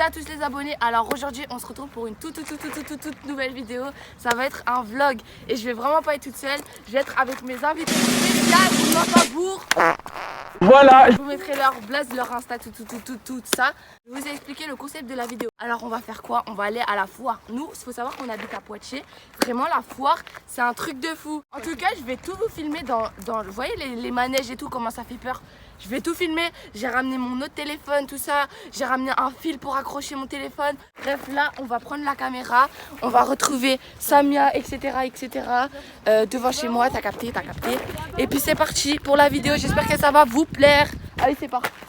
à tous les abonnés. Alors aujourd'hui on se retrouve pour une toute nouvelle vidéo. Ça va être un vlog et je vais vraiment pas être toute seule. Je vais être avec mes invités spéciaux. Voilà. Je vous mettrai leur blaze, leur Insta, tout ça. Je vais vous expliquer le concept de la vidéo. Alors on va faire quoi? On va aller à la foire. Nous, il faut savoir qu'on habite à Poitiers. Vraiment la foire, c'est un truc de fou. En tout cas, je vais tout vous filmer dans vous voyez les manèges et tout, comment ça fait peur. Je vais tout filmer. J'ai ramené mon autre téléphone, tout ça. J'ai ramené un fil pour accrocher mon téléphone. Bref, là, on va prendre la caméra. On va retrouver Samia, etc. Devant chez moi, t'as capté. Et puis c'est parti pour la vidéo. J'espère que ça va vous plaire. Allez,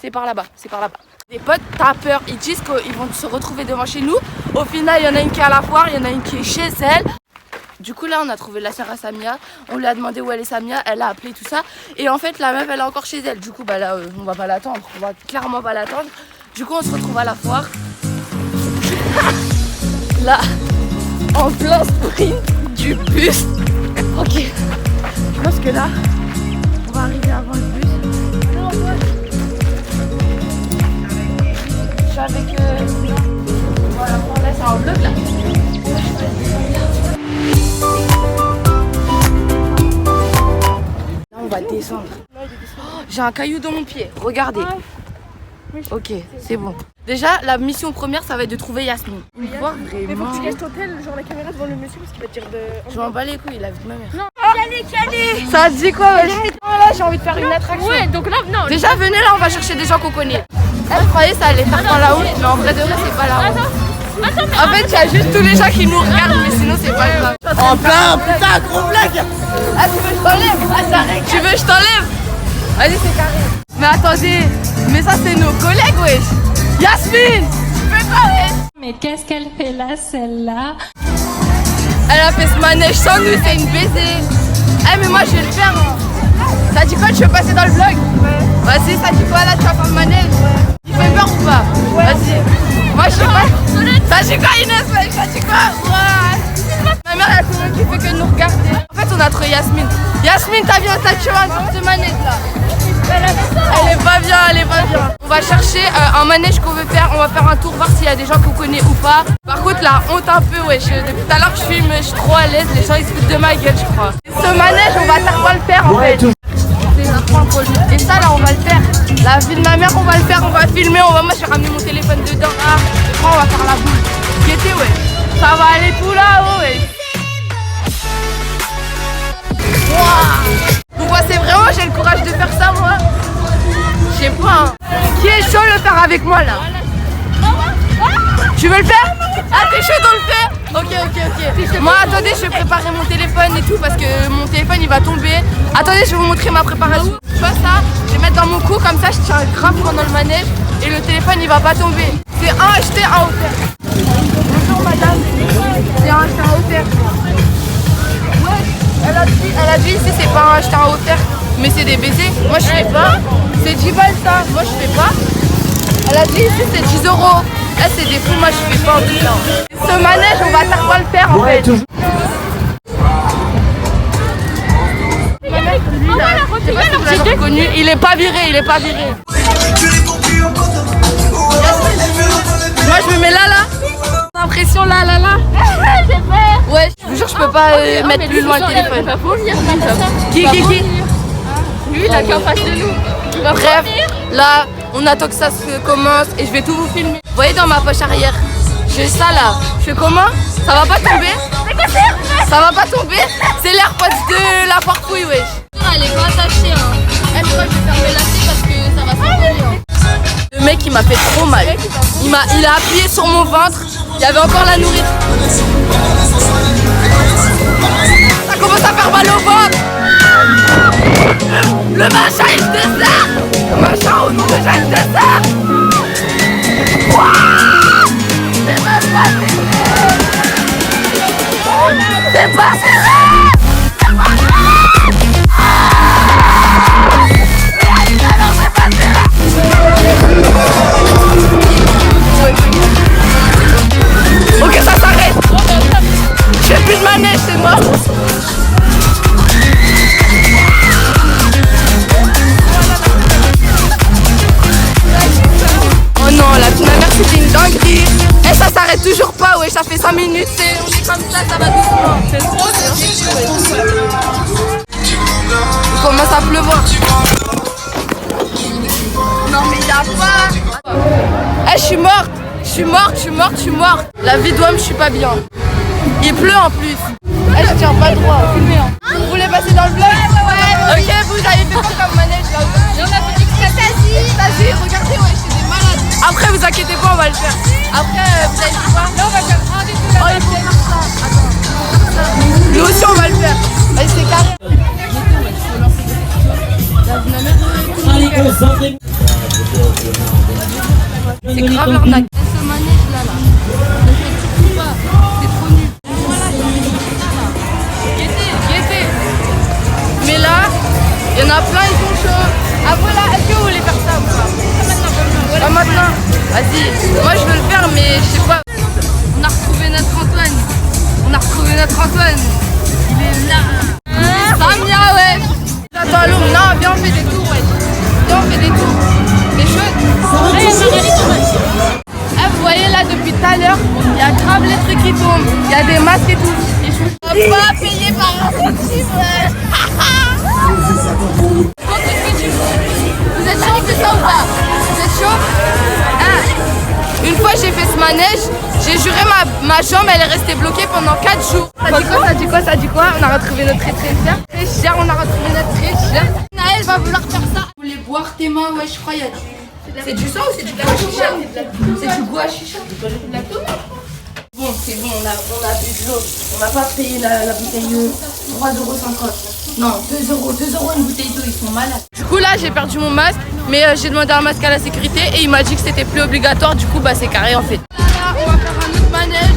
c'est par là-bas. Des potes tapeurs, ils disent qu'ils vont se retrouver devant chez nous. Au final, il y en a une qui est à la foire, il y en a une qui est chez elle. Du coup là on a trouvé la sœur à Samia, on lui a demandé où elle est Samia, elle a appelé tout ça. Et en fait la meuf elle est encore chez elle, du coup bah là on va pas l'attendre, on va clairement pas l'attendre. Du coup on se retrouve à la foire. Là, en plein sprint du bus. Ok, je pense que là on va arriver avant le bus. Je suis avec voilà, on laisse un vlog là. On va descendre. Oh, j'ai un caillou dans mon pied, regardez. Ok, c'est bon. Déjà, la mission première, ça va être de trouver Yasmine. Mais faut que tu laisses ton tel, genre la caméra devant le monsieur parce qu'il va te dire de... Je m'en bats les couilles, il a vu ma mère. Non, allez. Ça te dit quoi? Là, j'ai envie de faire une attraction. Ouais, donc là, non. Déjà, venez là, on va chercher des gens qu'on connaît. Elle croyait ça allait faire dans la honte, mais en vrai de vrai, c'est pas la honte. En fait, il y a juste tous les gens qui nous regardent, mais sinon, c'est pas grave. En plein, putain, gros blague. Ah, tu veux que je t'enlève? Ah, c'est tu veux que je t'enlève? Vas-y, c'est carré. Mais attendez, mais ça, c'est nos collègues, wesh. Yasmine, tu fais quoi, wesh? Mais qu'est-ce qu'elle fait là, celle-là? Elle a fait ce manège sans nous, c'est une baiser. Eh, mais moi, je vais le faire. Ça dit quoi, tu veux passer dans le vlog? Ouais. Vas-y, ça dit quoi, là, tu vas faire le manège? Ouais. Tu fais peur ou pas? Ouais. Vas-y. Moi, je sais pas. Ça dit quoi, Inès? Ça dit quoi? Ouais. Ma mère, elle a qui fait que de nous regarder. En fait, on a trouvé Yasmine. Yasmine, t'as vu un tatouage sur ce manège là? Elle est pas bien. On va chercher un manège qu'on veut faire. On va faire un tour, voir s'il y a des gens qu'on connaît ou pas. Par contre, la honte un peu, ouais. Depuis tout à l'heure, je filme, je suis trop à l'aise. Les gens ils se foutent de ma gueule, je crois. Ce manège, on va pas le faire en fait. Et ça, là, on va le faire. La vie de ma mère, on va le faire. On va filmer. Moi, je vais ramener mon téléphone dedans. Ah, je crois, on va faire la boule. Guettez, ouais. Ça va aller tout là-haut, ouais. Wow. Vous pensez vraiment j'ai le courage de faire ça, moi? Je sais pas. Hein. Qui est chaud de le faire avec moi là? Tu veux le faire? Ah, t'es chaud dans le faire? Ok. Moi, attendez, je vais préparer mon téléphone et tout parce que mon téléphone il va tomber. Attendez, je vais vous montrer ma préparation. Je fais ça, je vais mettre dans mon cou comme ça, je tiens grave pendant le manège et le téléphone il va pas tomber. C'est un acheté, un offert. Bonjour madame, c'est un acheté, un offert. Elle a dit ici c'est pas un acheté, un offert, mais c'est des baisers. Moi je fais pas. C'est 10 balles ça, moi je fais pas. Elle a dit ici c'est 10 €. Là c'est des fous, moi je fais pas en tout cas. Ce manège on va pas le faire en fait. Lui là, je sais pas si vous l'avez reconnu, il est pas viré. Moi je me mets là. L'impression là. J'ai peur. Ouais, je vous jure je peux pas mettre plus loin le téléphone. Qui Lui, il a qu'en face de nous. Bref, là, on attend que ça se commence et je vais tout vous filmer. Vous voyez dans ma poche arrière, j'ai ça là. Je fais comment? Ça va pas tomber? Ça va pas tomber? C'est l'AirPods de la farfouille, wesh. Elle est pas attachée, hein. Je crois que je vais fermer la clé parce que ça va s'envoler. Le mec, il m'a fait trop mal. Il a appuyé sur mon ventre. Il y avait encore la nourriture. Ça commence à faire mal au ventre. Le machin il se dessert. Le machin au nom de Jeanne de dessert. C'est même pas serré. C'est pas serré. Ok, ça s'arrête. J'ai plus de manège, c'est mort. Oh non, la vie de ma mère c'était une dinguerie. ça va doucement. Il commence à pleuvoir. Non mais y'a pas. Eh, je suis morte. La vie d'homme, je suis pas bien. Il pleut en plus. Eh, je tiens pas droit. Filmez, hein. Vous voulez passer dans le vlog? Ouais. Ok, vous avez fait quoi comme manège là? On a fait du Vas-y, regardez, ouais, c'est des malades. Après, vous inquiétez pas, on va le faire. Après, vous allez faire quoi? Là, on va faire un des deux. Oh, il faut faire ça. Attends. Nous aussi, on va le faire. Vas-y, c'est carré. C'est grave l'arnaque. Ce manège là, ne faites surtout pas. C'est trop nul. Guettez. Mais là, il y en a plein, ils sont chauds. Après là, est-ce que vous voulez faire ça ou pas? Pas maintenant. Vas-y. Moi je veux le faire, mais je sais pas. On a retrouvé notre Antoine. Il est là. Samia, ouais. Attends, Loum. Non, viens, on fait des tours, ouais. T'es chaude? Ah, vous voyez là, depuis tout à l'heure, il y a grave les trucs qui tombent. Il y a des masques et tout. On va pas payer par un centime. Vous êtes chaud que ça ou pas? Vous êtes chaud? Ah. Une fois j'ai fait ce manège, j'ai juré ma jambe elle est restée bloquée pendant 4 jours. Ça dit quoi? On a retrouvé notre trésor. Naël va vouloir faire ça. Vous voulez boire tes mains? Ouais, je crois. C'est du sang ou c'est du gua chicha? C'est du gua chicha. Bon, c'est bon, on a bu de l'eau. On n'a pas payé la bouteille 3,50 €. Non, 2 € une bouteille d'eau, ils sont malades. Du coup là j'ai perdu mon masque, mais j'ai demandé un masque à la sécurité et il m'a dit que c'était plus obligatoire, du coup bah c'est carré en fait. Là, on va faire un autre manège.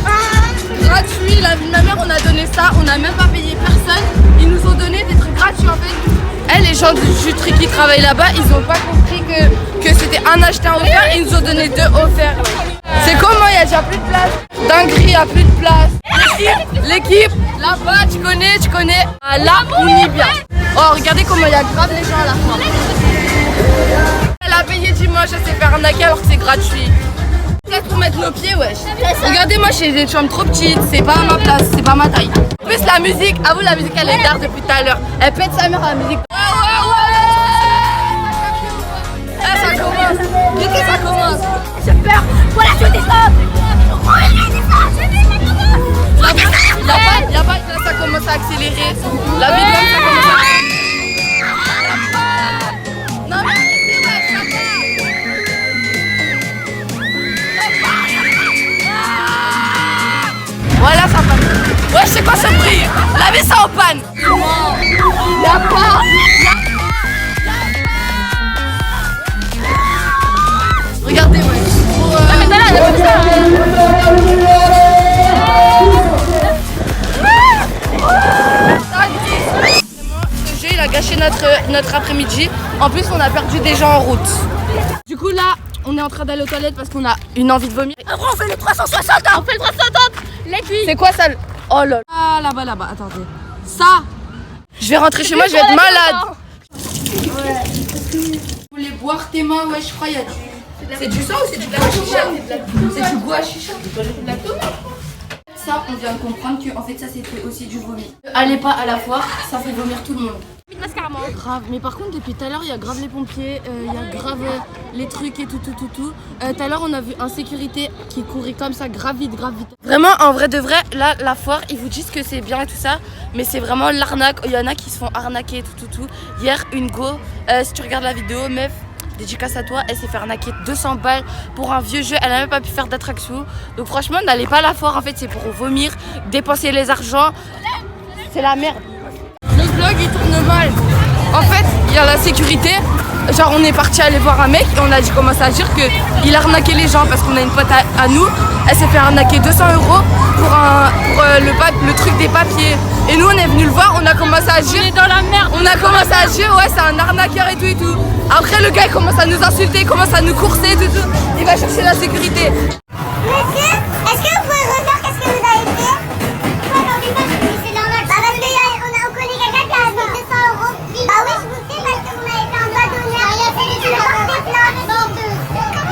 Gratuit, la vie de ma mère on a donné ça, on n'a même pas payé personne. Ils nous ont donné des trucs gratuits en fait. Les gens du truc qui travaillent là-bas, ils ont pas compris que c'était un acheté un offert et ils nous ont donné 2 offerts. C'est comment? Il y a déjà plus de place. Dinguerie, il y a plus de place. L'équipe, là-bas, tu connais. Ah, là, on y est bien. Oh, regardez comment il y a grave les gens à la fin. Elle a payé dimanche, elle s'est fait arnaquer alors que c'est gratuit. Peut-être pour mettre nos pieds, wesh. Regardez, moi j'ai des chambres trop petites, c'est pas ma place, c'est pas ma taille. En plus, la musique, à vous, la musique elle est d'art depuis tout à l'heure. Elle pète sa mère à la musique. Ouais. Ah, ça commence. Dès que ça commence. J'ai peur. Voilà, je descends. Là-bas, ça commence à accélérer. La vie de l'homme, ça commence à... Non, mais arrêtez, ouais, ça va. Voilà, ça passe. Ouais, c'est quoi ce bruit? Lavez ça en panne. Y'a pas. Regardez, ouais. Non, mais t'as là, comme ça. Ce jeu il a gâché notre après-midi. En plus on a perdu des gens en route. Du coup là on est en train d'aller aux toilettes parce qu'on a une envie de vomir. Après on fait le 360. On fait le 360. L'aiguille. C'est quoi ça? Oh lol. Ah là-bas, attendez. Ça. Je vais rentrer chez moi, je vais être malade. Ouais. Vous voulez boire tes mains? Ouais, je crois. C'est du sang ou c'est du gua chicha? C'est du gua chicha. Ça, on vient de comprendre que en fait ça c'était aussi du vomi. Allez pas à la foire, ça fait vomir tout le monde. Grave, mais par contre depuis tout à l'heure il y a grave les pompiers, il y a grave les trucs et tout. Tout à l'heure on a vu un sécurité qui courait comme ça grave vite. Vraiment en vrai de vrai, là la foire ils vous disent que c'est bien et tout ça, mais c'est vraiment l'arnaque. Il y en a qui se font arnaquer et tout. Hier une go, si tu regardes la vidéo, meuf, dédicace à toi, elle s'est fait arnaquer 200 balles pour un vieux jeu, elle a même pas pu faire d'attraction. Donc franchement n'allez pas à la foire, en fait c'est pour vomir, dépenser les argents, c'est la merde. Le vlog il tourne mal. En fait il y a la sécurité, genre on est parti aller voir un mec et on a dit commencer à dire qu'il arnaquait les gens parce qu'on a une pote à nous, elle s'est fait arnaquer 200 € pour le truc des papiers. Et nous on est venu le voir, on a commencé à agir. On est dans la merde. On a commencé à agir, ouais c'est un arnaqueur et tout. Après le gars il commence à nous insulter, il commence à nous courser et tout. Il va chercher la sécurité. Monsieur, est-ce que vous pouvez refaire qu'est-ce que vous avez fait? C'est normal. Bah parce qu'on connaît quelqu'un qui a mis 200 €. Bah oui, je vous sais parce que vous m'avez fait un doigt d'honneur. Il a fait des plaintes.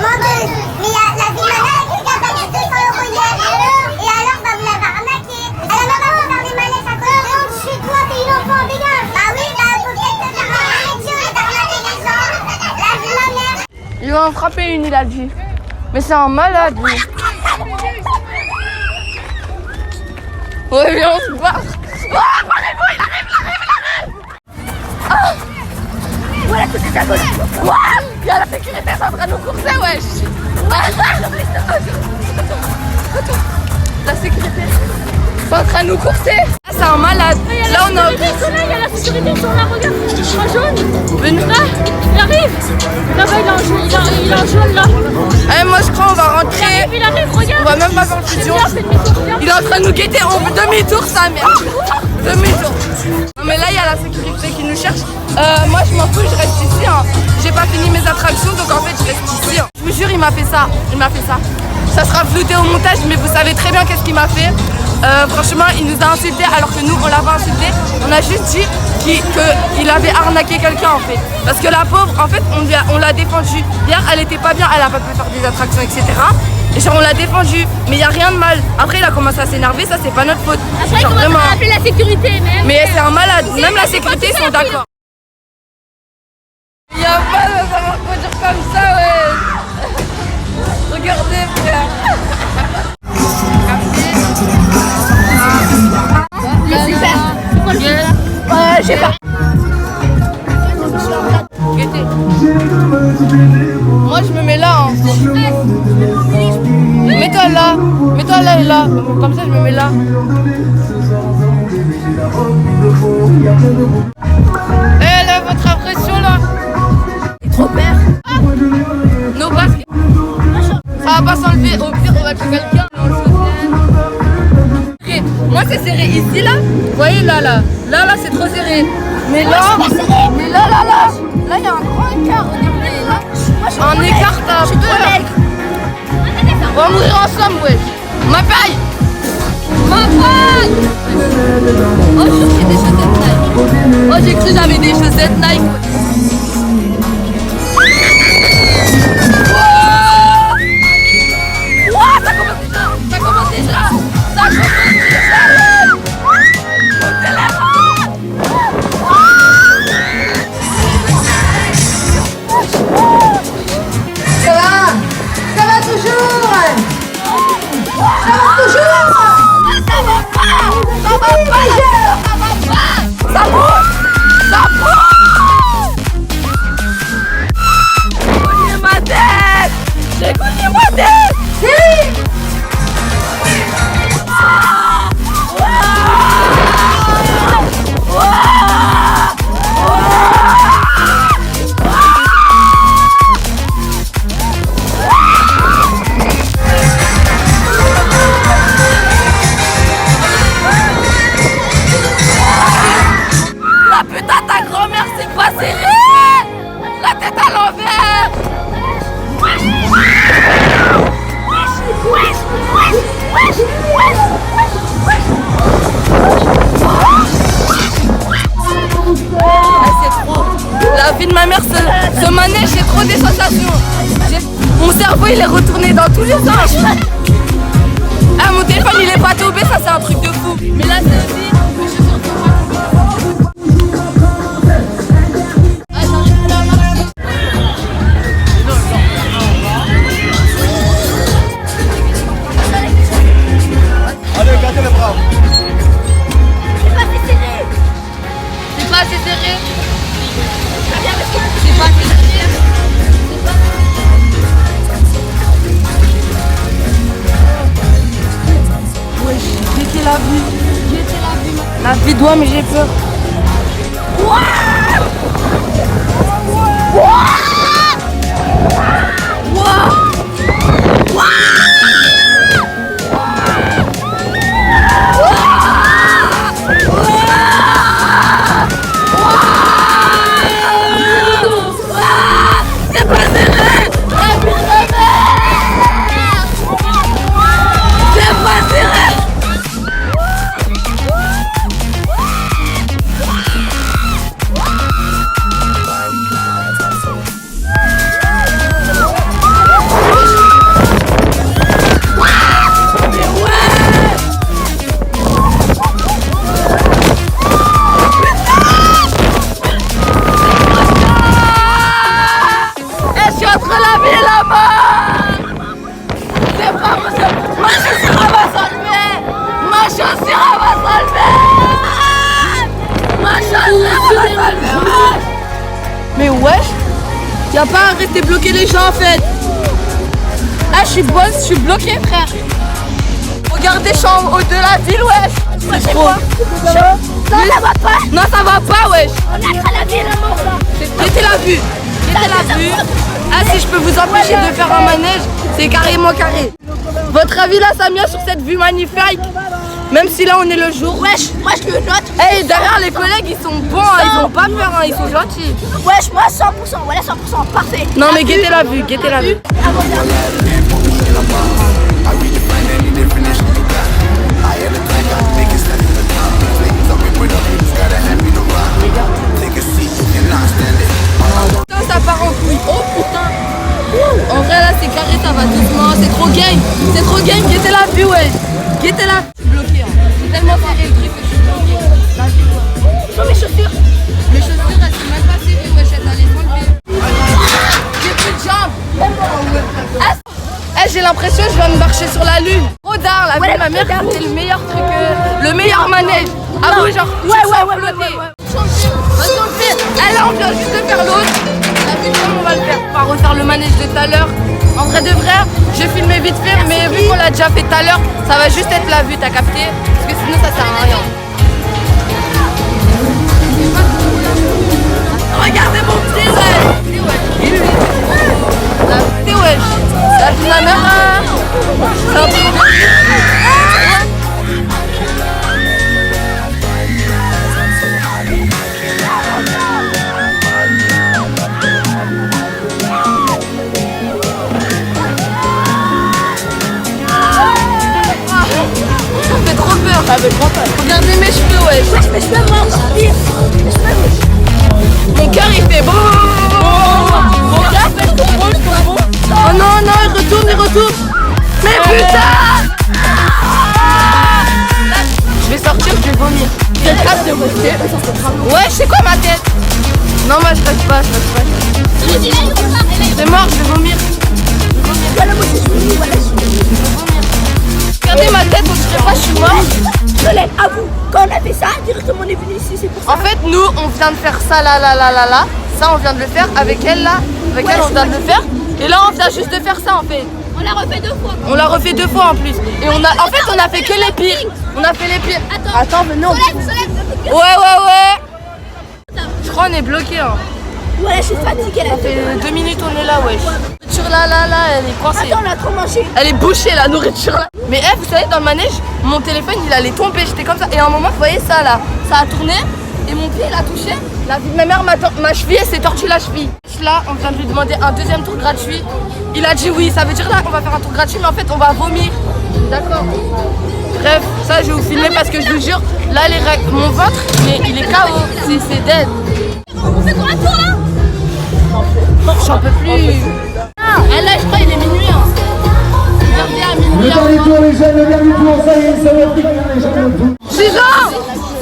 Menteuse. Mais il y a la vie de ma mère qui a pas mis 200 € hier. Et alors, bah vous l'avez arnaqué. Elle a Ils ont frappé une, il a dit. Mais c'est un malade, lui. Ouais, viens, on se barre. Oh, parlez-vous, il arrive. Ah. Ouais, la sécurité à gauche. Ouais, il y a la sécurité, c'est en train de nous courser, wesh. Attends. La sécurité. C'est en train de nous courser. Ah, c'est un malade. Là, on a... Il y a la sécurité, ils sont là, regarde. En jaune. Là, il arrive. Là-bas, il est en jaune, il est en jaune, là. Eh, moi, je crois qu'on va rentrer. Il arrive, regarde. On va même pas faire le fusion. Il est en train de nous guetter. On fait demi-tour, sa mère. Demi-tour. Non, mais là, il y a la sécurité qui nous cherche. Moi, je m'en fous, je reste ici. Hein. J'ai pas fini mes attractions, donc en fait, je reste ici. Hein. Je vous jure, il m'a fait ça. Ça sera flouté au montage, mais vous savez très bien qu'est-ce qu'il m'a fait. Franchement, il nous a insultés alors que nous, on l'a pas insulté. On a juste dit qu'il avait arnaqué quelqu'un en fait. Parce que la pauvre, en fait, on l'a défendue. Hier, elle était pas bien, elle a pas pu faire des attractions, etc. Et genre, on l'a défendue, mais il n'y a rien de mal. Après, il a commencé à s'énerver, ça, c'est pas notre faute. Après, genre, vraiment... on a appelé la sécurité, même. Mais c'est un malade, même la sécurité, ils sont d'accord. Il n'y a pas de savoir quoi dire comme ça, ouais. Regardez, frère. J'ai pas. Moi je me mets là. Hein. Mets-toi là, comme ça je me mets là. Eh là, votre impression là. Trop peur. Nos basques. Ça va pas s'enlever, au pire on va tuer quelqu'un. Moi c'est serré ici là, vous voyez là c'est trop serré. Mais là, là il y a un grand écart, regardez là. Un écart t'as peur. On va mourir ensemble wesh. Ma paille. Oh j'ai des chaussettes Nike. Oh j'ai cru que j'avais des chaussettes Nike. Ça commence déjà. Ça va toujours. Ça bouge. Cognez ma tête. J'ai cogné ma tête. La vie de ma mère, ce manège, j'ai trop des sensations. Mon cerveau, il est retourné dans tous les sens. Ah, mon téléphone, il est pas tombé, ça c'est un truc de fou. Mais là, c'est aussi... Allez, gardez les bras. C'est pas assez serré. C'est pas assez serré. C'est pas assez serré. Wesh, guettez la vue. La vie doit, mais j'ai peur. Y a pas à rester bloqué les gens en fait. Ah, je suis boss, je suis bloqué, frère. Regardez, je suis en haut de la ville, wesh. Ouais, c'est moi. Non, ça va pas. Non, ça va pas, wesh. On a à la ville, mort là. Mettez la vue. Mettez la vue. Ah, si je peux vous empêcher de faire un manège, c'est carrément carré. Votre avis là, Samia, sur cette vue magnifique? Même si là on est le jour. Wesh, moi je le note. Hey, derrière les collègues, ils sont bons, hein, ils ont pas peur, hein, ils sont gentils. Wesh, moi 100%, voilà 100%, parfait. Non mais guettez la vue, guettez la vue. Putain, ça part en couille. Oh putain. En vrai là c'est carré, ça va doucement, c'est trop game. C'est trop game, guettez la vue, ouais. Guettez la vue. Je suis bloqué, hein. J'ai tellement serré le truc que je suis bloqué. La vue, ouais. Sur mes chaussures. Mes chaussures, elles sont même pas serrées, wesh, elles allaient s'enlever. J'ai plus de jambes. Eh, j'ai l'impression que je viens de marcher sur la lune. Trop d'art, la vie de ma mère, c'était le meilleur truc, le meilleur manège. Ah oui, genre, Ouais. Vas-y, on le fait. Eh, là, on vient juste de faire l'autre. La vue, comment on va le faire? On va refaire le manège de tout à l'heure. En vrai de vrai, j'ai filmé vite fait, mais vu qu'on l'a déjà fait tout à l'heure, ça va juste être la vue, t'as capté? Parce que sinon, ça sert à rien. Regardez mon pied, ouais. T'es wesh. La vie de ma mère, c'est un truc. Ça fait trop peur. Regardez mes cheveux, wesh. Wesh, mes cheveux morts. Mon cœur il fait bon. Mon cœur fait bon. Oh non, il retourne. Mais putain. Je vais sortir, je vais vomir. J'ai grave de rester. Ouais, c'est quoi ma tête? Non, moi je reste pas. C'est mort, je vais vomir. Regardez ma tête, on dirait pas, je suis mort. Solène, avoue, quand on a fait ça, directement on est venu ici, c'est pour ça. En fait, nous, on vient de faire ça, là. Ça, on vient de le faire avec elle, là. Avec elle, on vient de le faire. Et là, on vient juste de faire ça, en fait. On l'a refait 2 fois. On l'a refait 2 fois, en plus. Et on a fait que les pires. On a fait les pires. Attends, mais non. Solène, Ouais. Je crois qu'on est bloqué, hein. Ouais, je suis fatiguée là. Ça fait 2 minutes, on est là, wesh. La nourriture, là, elle est coincée. Attends, on a trop mangé. Elle est bouchée, la nourriture, là. Mais vous savez, dans le manège, mon téléphone, il allait tomber. J'étais comme ça. Et à un moment, vous voyez ça, là. Ça a tourné. Et mon pied, il a touché. La vie de ma mère, ma cheville, elle s'est tortue la cheville. Là, on vient de lui demander un 2e tour gratuit. Il a dit oui. Ça veut dire là qu'on va faire un tour gratuit, mais en fait, on va vomir. D'accord. Bref, ça, je vais vous filmer parce que je vous jure, là, mon ventre, il est KO. C'est dead. On fait quoi un tour là? J'en peux plus. Ah, là, je crois il est minuit. Hein. Regardez à minuit. Le dernier tour, les jeunes, le dernier tour, ça y est, ça va plus les jeunes. 6 ans.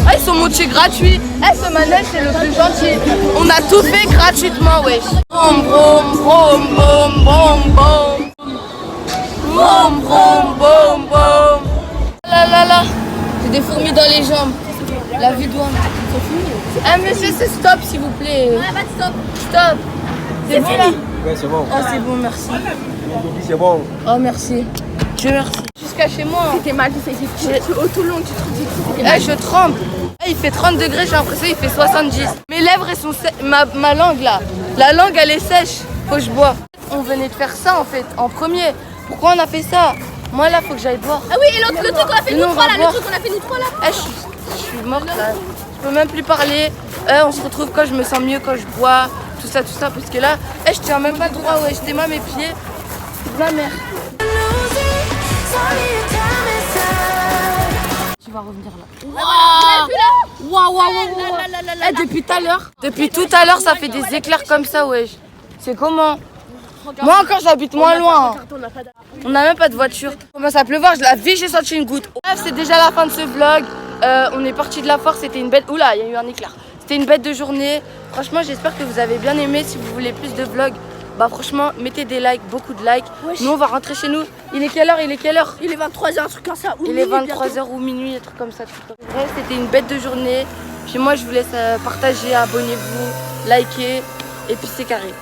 Ah, ils sont montés gratuits. Ce manège, c'est le plus gentil. On a tout fait gratuitement, wesh. Brom, brom, brom, brom, brom, brom. Brom, brom, brom, brom. Là. J'ai des fourmis dans les jambes. La vue douane. Monsieur, c'est stop, s'il vous plaît. Ouais, pas de stop. Stop. C'est bon, là? Ouais, c'est bon. Oh, c'est bon, merci. C'est bon. Oh, merci. Dieu merci. Jusqu'à chez moi. C'était mal, tu sais, au Toulon, tu te dis. Je tremble. Il fait 30 degrés, j'ai l'impression qu'il fait 70. Mes lèvres, elles sont sèches. Ma langue, là. La langue, elle est sèche. Faut que je bois. On venait de faire ça, en fait, en premier. Pourquoi on a fait ça? Moi, là, faut que j'aille boire. Ah oui, et l'autre, le truc qu'on a fait Non, nous on trois va là, le boire. truc qu'on a fait nous trois là. Je suis morte, là. Je peux même plus parler. On se retrouve quand je me sens mieux, quand je bois. Tout ça, parce que là, je tiens même pas droit. Ouais, je t'aime mes pieds. C'est de ma mère. Tu vas revenir là. Waouh. Depuis tout à l'heure, ça fait des éclairs comme ça, wesh. C'est comment? Moi encore, j'habite moins loin. On n'a même pas de voiture. Il commence à pleuvoir, je la vis, j'ai senti une goutte. Bref, c'est déjà la fin de ce vlog. On est parti de la force, c'était une bête. Oula, il y a eu un éclair. C'était une bête de journée. Franchement, j'espère que vous avez bien aimé. Si vous voulez plus de vlogs, bah franchement, mettez des likes, beaucoup de likes. Wesh. Nous, on va rentrer chez nous. Il est quelle heure? Il est 23h, un truc comme ça. Il est 23h ou minuit, un truc comme ça. Bref, c'était une bête de journée. Puis moi, je vous laisse partager, abonnez-vous, likez. Et puis c'est carré.